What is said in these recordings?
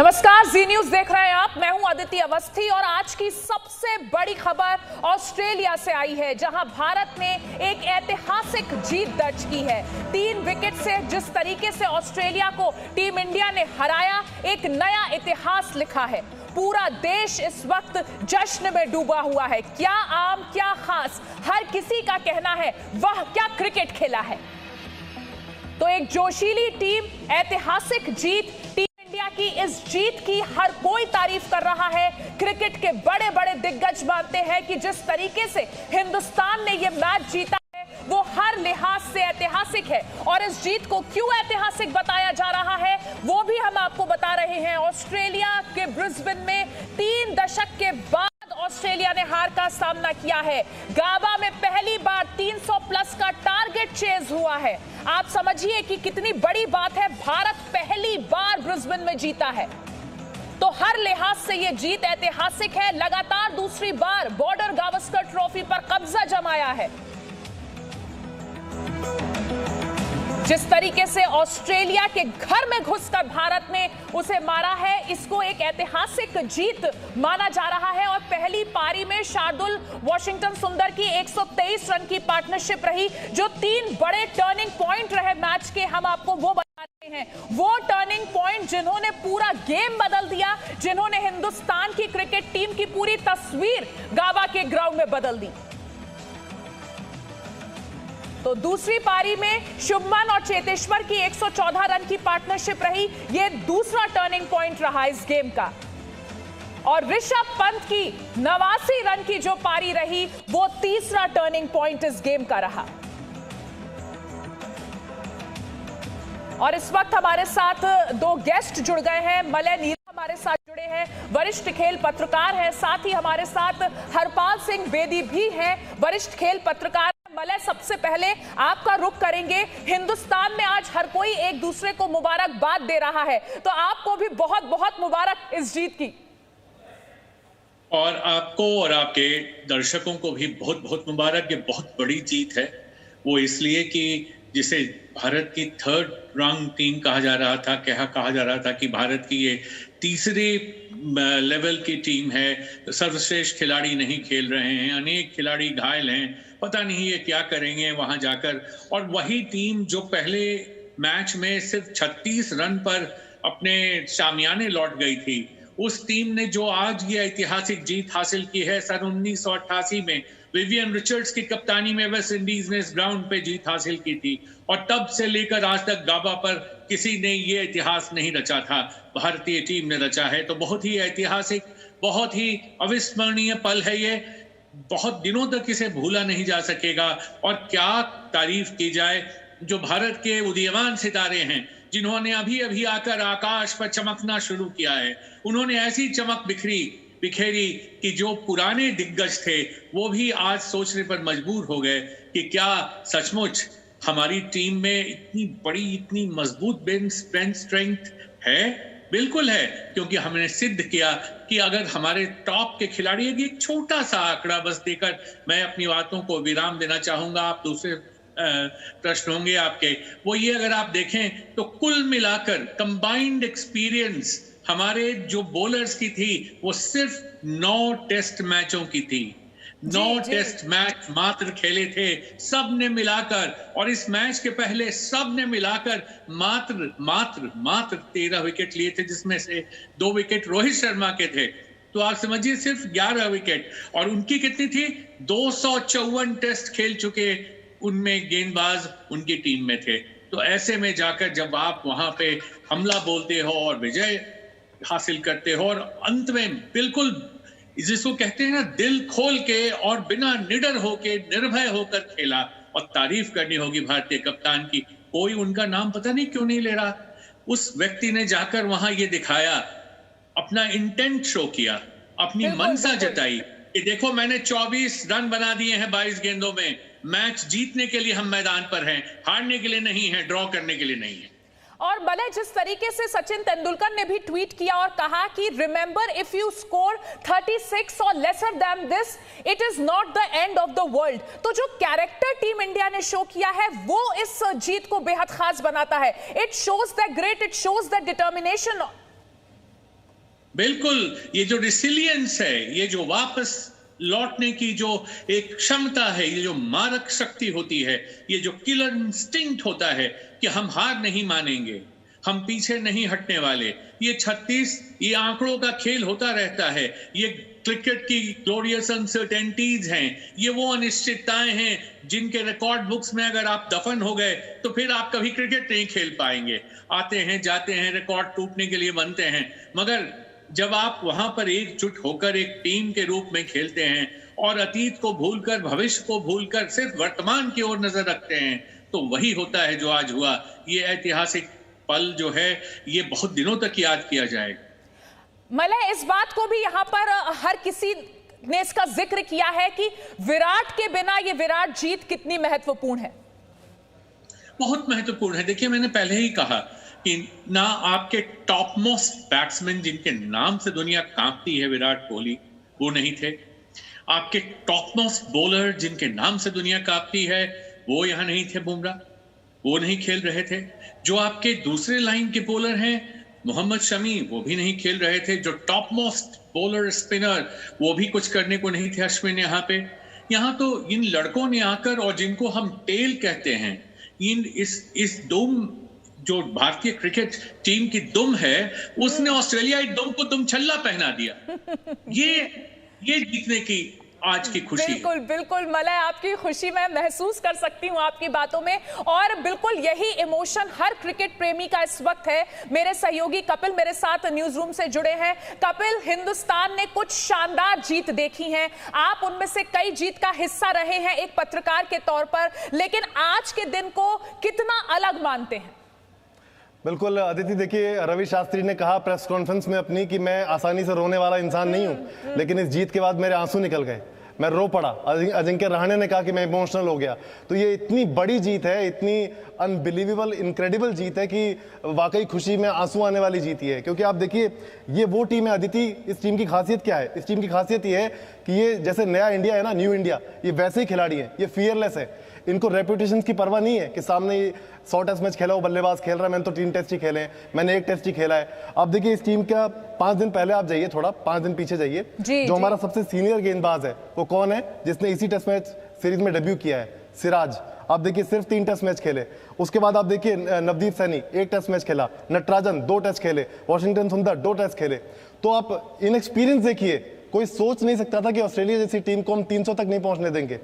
नमस्कार, जी न्यूज देख रहे हैं आप। मैं हूं अदिति अवस्थी और आज की सबसे बड़ी खबर ऑस्ट्रेलिया से आई है, जहां भारत ने एक ऐतिहासिक जीत दर्ज की है। 3 विकेट से जिस तरीके से ऑस्ट्रेलिया को टीम इंडिया ने हराया, एक नया इतिहास लिखा है। पूरा देश इस वक्त जश्न में डूबा हुआ है। क्या आम क्या खास, हर किसी का कहना है वह क्या क्रिकेट खेला है। तो एक जोशीली टीम, ऐतिहासिक जीत, इंडिया की इस जीत की हर कोई तारीफ कर रहा है। क्रिकेट के बड़े बड़े दिग्गज मानते हैं कि जिस तरीके से हिंदुस्तान ने यह मैच जीता है वो हर लिहाज से ऐतिहासिक है। और इस जीत को क्यों ऐतिहासिक बताया जा रहा है वो भी हम आपको बता रहे हैं। ऑस्ट्रेलिया के ब्रिस्बेन में 3 दशक के बाद ऑस्ट्रेलिया ने हार का सामना किया है। गाबा में पहली बार 300 प्लस का टारगेट चेज हुआ है। आप समझिए कि कितनी बड़ी बात है। भारत पहली बार ब्रिस्बेन में जीता है, तो हर लिहाज से यह जीत ऐतिहासिक है। लगातार दूसरी बार बॉर्डर गावस्कर ट्रॉफी पर कब्जा जमाया है। जिस तरीके से ऑस्ट्रेलिया के घर में घुसकर भारत ने उसे मारा है, इसको एक ऐतिहासिक जीत माना जा रहा है। और पहली पारी में शार्दुल वॉशिंगटन सुंदर की 123 रन की पार्टनरशिप रही, जो 3 बड़े टर्निंग पॉइंट रहे मैच के। हम आपको वो बता रहे हैं, वो टर्निंग पॉइंट जिन्होंने पूरा गेम बदल दिया, जिन्होंने हिंदुस्तान की क्रिकेट टीम की पूरी तस्वीर गाबा के ग्राउंड में बदल दी। तो दूसरी पारी में शुभमन और चेतेश्वर की 114 रन की पार्टनरशिप रही, यह दूसरा टर्निंग पॉइंट रहा इस गेम का। और ऋषभ पंत की 89 रन की जो पारी रही, वो तीसरा टर्निंग पॉइंट इस गेम का रहा। और इस वक्त हमारे साथ 2 गेस्ट जुड़ गए हैं। मलय नीरव हमारे साथ जुड़े हैं, वरिष्ठ खेल पत्रकार हैं। साथ ही हमारे साथ हरपाल सिंह बेदी भी हैं, वरिष्ठ खेल पत्रकार। मलय, सबसे पहले आपका रुख करेंगे। हिंदुस्तान में आज हर कोई एक दूसरे को मुबारकबाद दे रहा है, तो आपको भी बहुत बहुत मुबारक इस जीत की। और आपको और आपके दर्शकों को भी बहुत बहुत मुबारक। ये बहुत बड़ी जीत है। वो इसलिए कि जिसे भारत की 3rd रैंक टीम कहा जा रहा था, कहा जा रहा था कि भारत की ये तीसरे लेवल की टीम है, सर्वश्रेष्ठ खिलाड़ी नहीं खेल रहे हैं, अनेक खिलाड़ी घायल हैं, पता नहीं ये क्या करेंगे वहां जाकर। और वही टीम जो पहले मैच में सिर्फ 36 रन पर अपने शामियाने लौट गई थी, उस टीम ने जो आज ये ऐतिहासिक जीत हासिल की है। सन 1988 में विवियन रिचर्ड्स की कप्तानी में वेस्ट इंडीज ने इस ग्राउंड पे जीत हासिल की थी, और तब से लेकर आज तक गाबा पर किसी ने ये इतिहास नहीं रचा था, भारतीय टीम ने रचा है। तो बहुत ही ऐतिहासिक, बहुत ही अविस्मरणीय पल है ये। बहुत दिनों तक इसे भूला नहीं जा सकेगा। और क्या तारीफ की जाए जो भारत के उदीयमान सितारे हैं, जिन्होंने अभी अभी आकर आकाश पर चमकना शुरू किया है। उन्होंने ऐसी चमक बिखेरी कि जो पुराने दिग्गज थे वो भी आज सोचने पर मजबूर हो गए कि क्या सचमुच हमारी टीम में इतनी बड़ी, इतनी मजबूत बेंच स्ट्रेंथ है। बिल्कुल है, क्योंकि हमने सिद्ध किया कि अगर हमारे टॉप के खिलाड़ी, एक छोटा सा आंकड़ा बस देकर मैं अपनी बातों को विराम देना चाहूंगा। आप दूसरे प्रश्न होंगे आपके, वो ये अगर आप देखें तो कुल मिलाकर कंबाइंड एक्सपीरियंस हमारे जो बॉलर्स की थी वो सिर्फ 9 टेस्ट मैचों की थी। 9 टेस्ट मैच मात्र खेले थे सब ने मिलाकर, और इस मैच के पहले सब ने मिलाकर मात्र 13 विकेट लिए थे, जिसमें से 2 विकेट रोहित शर्मा के थे। तो आप समझिए सिर्फ 11 विकेट। और उनकी कितनी थी? 254 टेस्ट खेल चुके उनमें गेंदबाज उनकी टीम में थे। तो ऐसे में जाकर जब आप वहां पे हमला बोलते हो और विजय हासिल करते हो, और अंत में बिल्कुल जिसको कहते हैं ना, दिल खोल के और बिना निडर होके, निर्भय होकर खेला। और तारीफ करनी होगी भारतीय कप्तान की। कोई उनका नाम पता नहीं क्यों नहीं ले रहा। उस व्यक्ति ने जाकर वहां ये दिखाया, अपना इंटेंट शो किया, अपनी मनसा जताई कि देखो मैंने 24 रन बना दिए हैं 22 गेंदों में। मैच जीतने के लिए हम मैदान पर हैं, हारने के लिए नहीं है, ड्रॉ करने के लिए नहीं है। और भले जिस तरीके से सचिन तेंदुलकर ने भी ट्वीट किया और कहा कि रिमेंबर, इफ यू स्कोर 36 और lesser than this, it is not the end of the world. तो जो कैरेक्टर टीम इंडिया ने शो किया है वो इस जीत को बेहद खास बनाता है। It shows the great, it shows the determination बिल्कुल, ये जो रिसिलियंस है, ये जो वापस लौटने की जो एक क्षमता है, ये जो मारक शक्ति होती है, ये जो किलर इंस्टिंक्ट होता है कि हम हार नहीं मानेंगे, हम पीछे नहीं हटने वाले। ये 36 ये आंकड़ों का खेल होता रहता है। ये क्रिकेट की ग्लोरियस अनसर्टेनिटीज हैं, ये वो अनिश्चितताएं हैं जिनके रिकॉर्ड बुक्स में अगर आप दफन हो गए तो फिर आप कभी क्रिकेट नहीं खेल पाएंगे। आते हैं जाते हैं, रिकॉर्ड टूटने के लिए बनते हैं, मगर जब आप वहां पर एकजुट होकर एक टीम के रूप में खेलते हैं और अतीत को भूलकर, भविष्य को भूलकर सिर्फ वर्तमान की ओर नजर रखते हैं, तो वही होता है जो आज हुआ। ये ऐतिहासिक पल जो है, ये बहुत दिनों तक याद किया जाएगा। मलय, इस बात को भी यहाँ पर हर किसी ने इसका जिक्र किया है कि विराट के बिना ये विराट जीत कितनी महत्वपूर्ण है। बहुत महत्वपूर्ण है। देखिए, मैंने पहले ही कहा कि ना आपके टॉप मोस्ट बैट्समैन जिनके नाम से दुनिया कांपती है, विराट कोहली, वो नहीं थे। आपके टॉप मोस्ट बॉलर जिनके नाम से दुनिया कांपती है, वो यहां नहीं थे। बुमराह, वो नहीं खेल रहे थे। जो आपके दूसरे लाइन के बॉलर हैं, मोहम्मद शमी, वो भी नहीं खेल रहे थे। जो टॉप मोस्ट बॉलर स्पिनर, वो भी कुछ करने को नहीं थे। अश्विन यहाँ तो इन लड़कों ने आकर, और जिनको हम टेल कहते हैं, इस दुम जो भारतीय क्रिकेट टीम की दुम है, उसने ऑस्ट्रेलियाई दुम को दुम छल्ला पहना दिया। ये जीतने की आज की खुशी। बिल्कुल बिल्कुल मलय, आपकी खुशी मैं महसूस कर सकती हूँ आपकी बातों में, और बिल्कुल यही इमोशन हर क्रिकेट प्रेमी का इस वक्त है। मेरे सहयोगी कपिल मेरे साथ न्यूज रूम से जुड़े हैं। कपिल, हिंदुस्तान ने कुछ शानदार जीत देखी हैं, आप उनमें से कई जीत का हिस्सा रहे हैं एक पत्रकार के तौर पर, लेकिन आज के दिन को कितना अलग मानते हैं? बिल्कुल अदिति, देखिए, रवि शास्त्री ने कहा प्रेस कॉन्फ्रेंस में अपनी कि मैं आसानी से रोने वाला इंसान नहीं हूं, लेकिन इस जीत के बाद मेरे आंसू निकल गए, मैं रो पड़ा। अजिंक्य रहाणे ने कहा कि मैं इमोशनल हो गया। तो ये इतनी बड़ी जीत है, इतनी अनबिलीवेबल, इनक्रेडिबल जीत है कि वाकई खुशी में आंसू आने वाली जीत है। क्योंकि आप देखिए, ये वो टीम है अदिति, इस टीम की खासियत क्या है? इस टीम की खासियत ये है कि ये जैसे नया इंडिया है ना, न्यू इंडिया, ये वैसे ही खिलाड़ी है, ये फियरलेस है। इनको रेपुटेशन की परवाह नहीं है कि सामने 100 टेस्ट मैच खेला हो, बल्लेबाज खेल रहा है, मैंने तो 3 टेस्ट ही खेले हैं, मैंने 1 टेस्ट ही खेला है। अब देखिए, इस टीम का 5 दिन पहले आप जाइए, थोड़ा 5 दिन पीछे जाइए, जो हमारा सबसे सीनियर गेंदबाज है वो कौन है, जिसने इसी टेस्ट मैच सीरीज में डेब्यू किया है? सिराज। आप देखिए, सिर्फ 3 टेस्ट मैच खेले। उसके बाद आप देखिए, नवदीप सैनी 1 टेस्ट मैच खेला, नटराजन 2 टेस्ट खेले, वॉशिंगटन सुंदर 2 टेस्ट खेले। तो आप इनएक्सपीरियंस देखिए, कोई सोच नहीं सकता था कि ऑस्ट्रेलिया जैसी टीम को हम 300 तक नहीं पहुंचने देंगे।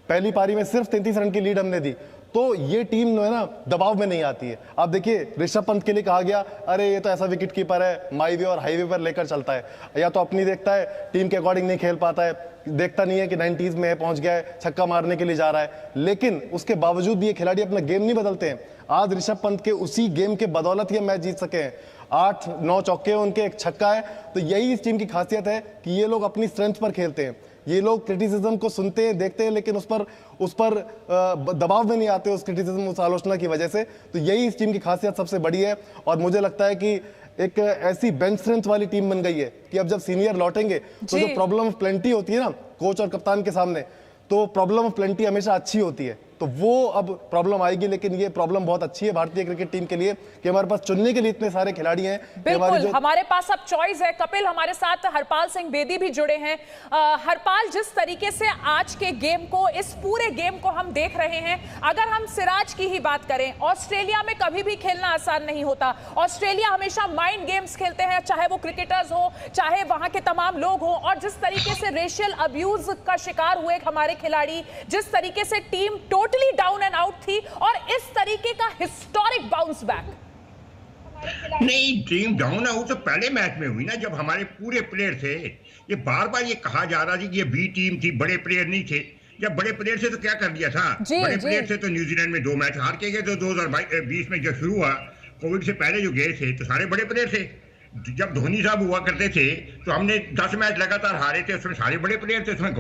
पहली पारी में सिर्फ 33 रन की लीड हमने दी। तो ये टीम जो है ना, दबाव में नहीं आती है। आप देखिए, ऋषभ पंत के लिए कहा गया, अरे ये तो ऐसा विकेट कीपर है, माईवे और हाईवे पर लेकर चलता है, या तो अपनी देखता है, टीम के अकॉर्डिंग नहीं खेल पाता है, देखता नहीं है कि 90s में पहुंच गया है, छक्का मारने के लिए जा रहा है। लेकिन उसके बावजूद भी ये खिलाड़ी अपना गेम नहीं बदलते हैं। आज ऋषभ पंत के उसी गेम के बदौलत ही मैच जीत सके हैं। 8-9 चौके उनके, 1 छक्का है। तो यही इस टीम की खासियत है कि ये लोग अपनी स्ट्रेंथ पर खेलते हैं। ये लोग क्रिटिसिज्म को सुनते हैं, देखते हैं, लेकिन उस पर दबाव में नहीं आते, उस क्रिटिसिज्म, उस आलोचना की वजह से। तो यही इस टीम की खासियत सबसे बड़ी है। और मुझे लगता है कि एक ऐसी बेंच स्ट्रेंथ वाली टीम बन गई है कि अब जब सीनियर लौटेंगे तो जो प्रॉब्लम ऑफ प्लेंटी होती है ना कोच और कप्तान के सामने, तो प्रॉब्लम ऑफ प्लेंटी हमेशा अच्छी होती है। तो वो अब प्रॉब्लम आएगी, लेकिन ये प्रॉब्लम बहुत अच्छी है भारतीय क्रिकेट टीम के लिए कि हमारे पास चुनने के लिए इतने सारे खिलाड़ी हैं। बिल्कुल, हमारे पास अब चॉइस है। कपिल, हमारे साथ हरपाल सिंह बेदी भी जुड़े हैं। हरपाल, जिस तरीके से आज के गेम को, इस पूरे गेम को हम देख रहे हैं, अगर हम सिराज की ही बात करें, ऑस्ट्रेलिया में कभी भी खेलना आसान नहीं होता। ऑस्ट्रेलिया हमेशा माइंड गेम्स खेलते हैं, चाहे वो क्रिकेटर्स हो, चाहे वहां के तमाम लोग हो। और जिस तरीके से रेशियल अब्यूज का शिकार हुए हमारे खिलाड़ी, जिस तरीके से team totally down and out थी, और इस तरीके का हिस्टोरिक बाउंस बैक। नहीं, टीम डाउन आउट तो पहले मैच में हुई ना, जब हमारे पूरे प्लेयर थे। ये बार बार ये कहा जा रहा था कि ये बी टीम थी, बड़े प्लेयर नहीं थे। जब बड़े प्लेयर से तो क्या कर दिया था, बड़े प्लेयर से तो न्यूजीलैंड में 2 मैच हार के गए। तो 2020 में जब शुरू हुआ, कोविड से पहले जो गए थे, तो सारे बड़े प्लेयर थे। जब धोनी साहब हुआ करते थे तो हमने 10 मैच लगातार हारे थे, उसमें सारे बड़े प्लेयर थे। उसमें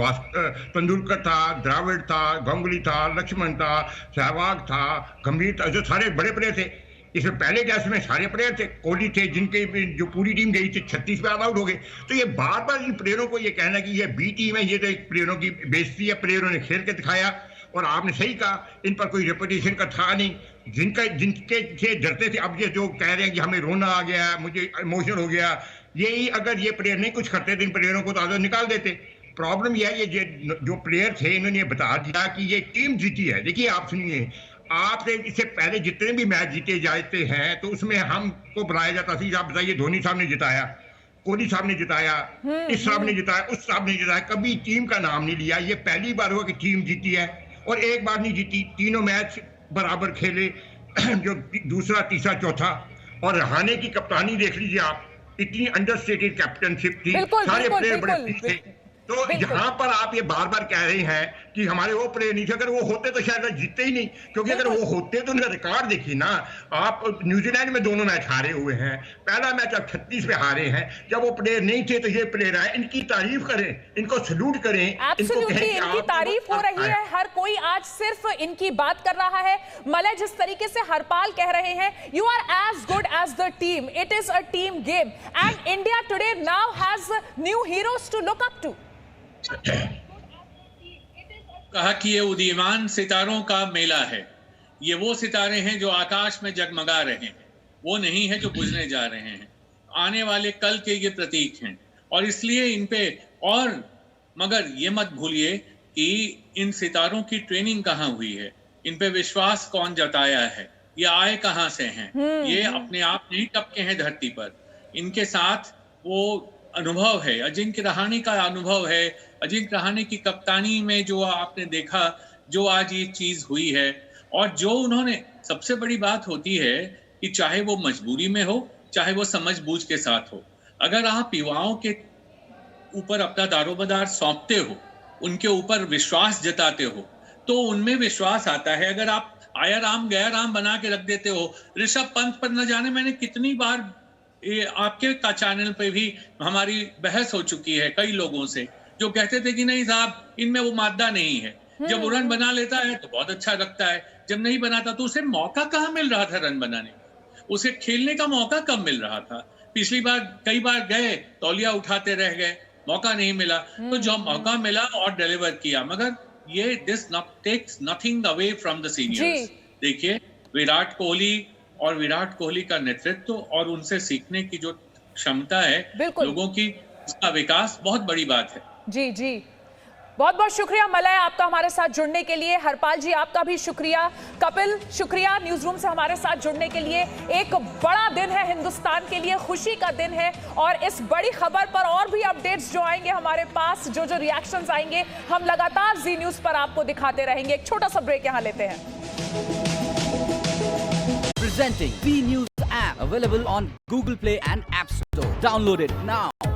तेंदुलकर था, द्रविड़ था, गांगुली था, लक्ष्मण था, सहवाग था, गंभीर था, जो सारे बड़े प्लेयर थे। इसमें पहले टेस्ट में सारे प्लेयर थे, कोहली थे, जिनके जो पूरी टीम गई थी 36 पे आउट हो गए। तो ये बार बार इन प्लेयरों को ये कहना कि ये बी टीम है, ये तो एक प्लेयरों की बेइज्जती है। प्लेयरों ने खेल के दिखाया, और आपने सही कहा, इन पर कोई रेपुटेशन का था नहीं। जिनके से डरते थे, अब ये जो कह रहे हैं कि हमें रोना आ गया, मुझे इमोशनल हो गया, यही अगर ये प्लेयर नहीं कुछ करते तो इन प्लेयरों को तो आगे निकाल देते। प्रॉब्लम यह है ये जो प्लेयर थे इन्होंने बता दिया कि ये टीम जीती है। देखिए आप सुनिए, आपने इससे पहले जितने भी मैच जीते जाते हैं तो उसमें हमको बुलाया जाता था, आप बताइए धोनी साहब ने जिताया, कोहली साहब ने जिताया, इस साहब ने जिताया, उस साहब ने जिताया, कभी टीम का नाम नहीं लिया। ये पहली बार हुआ कि टीम जीती है और एक बार नहीं जीती, तीनों मैच बराबर खेले, जो दूसरा तीसरा चौथा। और रहाणे की कप्तानी देख लीजिए आप, इतनी अंडरस्टेटेड कैप्टनशिप थी, सारे प्लेयर बड़े प्लीज थे। तो यहाँ पर आप ये बार बार कह रहे हैं कि हमारे वो प्लेयर नहीं थे, अगर वो होते तो शायद जीतते ही नहीं, क्योंकि अगर वो होते तो उनका रिकॉर्ड देखिए ना आप। न्यूजीलैंड में दोनों मैच हारे हुए हैं, पहला मैच आप 36 पे हारे हैं। जब वो प्लेयर नहीं थे तो ये प्लेयर आए, इनकी तारीफ करें, इनको सैल्यूट करें, इनको कहें कि इनकी तारीफ हो रही है। हर कोई आज सिर्फ इनकी बात कर रहा है। मलय, जिस तरीके से हरपाल कह रहे हैं, you are as good as the team, it is a team game and India Today now has new heroes to look up to. कहा कि ये उदीयमान सितारों का मेला है। ये वो सितारे हैं जो आकाश में जगमगा रहे हैं, वो नहीं है जो बुझने जा रहे हैं। आने वाले कल के ये प्रतीक हैं और इसलिए इन पे और मगर ये मत भूलिए कि इन सितारों की ट्रेनिंग कहाँ हुई है, इन पे विश्वास कौन जताया है, ये आए कहाँ से हैं। ये अपने आप नहीं टपके हैं धरती पर, इनके साथ वो अनुभव है, अजिंक्य रहाणे का अनुभव है। अजिंक्य रहाणे की कप्तानी में जो आपने देखा, जो आज ये चीज हुई है, और जो उन्होंने, सबसे बड़ी बात होती है कि चाहे वो मजबूरी में हो, चाहे वो समझबूझ के साथ हो, अगर आप युवाओं के ऊपर अपना दारोमदार सौंपते हो, उनके ऊपर विश्वास जताते हो, तो उनमें विश्वास आता है। अगर आप आया राम गया राम बना के रख देते हो, ऋषभ पंत पर न जाने मैंने कितनी बार ये आपके का चैनल पे भी हमारी बहस हो चुकी है कई लोगों से, जो कहते थे कि नहीं साहब इनमें वो मादा नहीं है, जब वो रन बना लेता है तो बहुत अच्छा लगता है, जब नहीं बनाता तो उसे मौका कहाँ मिल रहा था रन बनाने का, उसे खेलने का मौका कब मिल रहा था। पिछली बार कई बार गए, तौलिया उठाते रह गए, मौका नहीं मिला, तो जो मौका मिला और डिलीवर किया। मगर ये this takes nothing away from the seniors. देखिए विराट कोहली और विराट कोहली का नेतृत्व और उनसे सीखने की जो क्षमता है लोगों की, उसका विकास बहुत बड़ी बात है। जी जी, बहुत बहुत शुक्रिया मलय आपका हमारे साथ जुड़ने के लिए। हरपाल जी आपका भी शुक्रिया। कपिल शुक्रिया न्यूज रूम से हमारे साथ जुड़ने के लिए। एक बड़ा दिन है हिंदुस्तान के लिए, खुशी का दिन है, और इस बड़ी खबर पर और भी अपडेट्स जो आएंगे हमारे पास, जो जो रिएक्शंस आएंगे, हम लगातार जी न्यूज पर आपको दिखाते रहेंगे। एक छोटा सा ब्रेक यहाँ लेते हैं। Presenting V News app, available on Google Play and App Store. Download it now.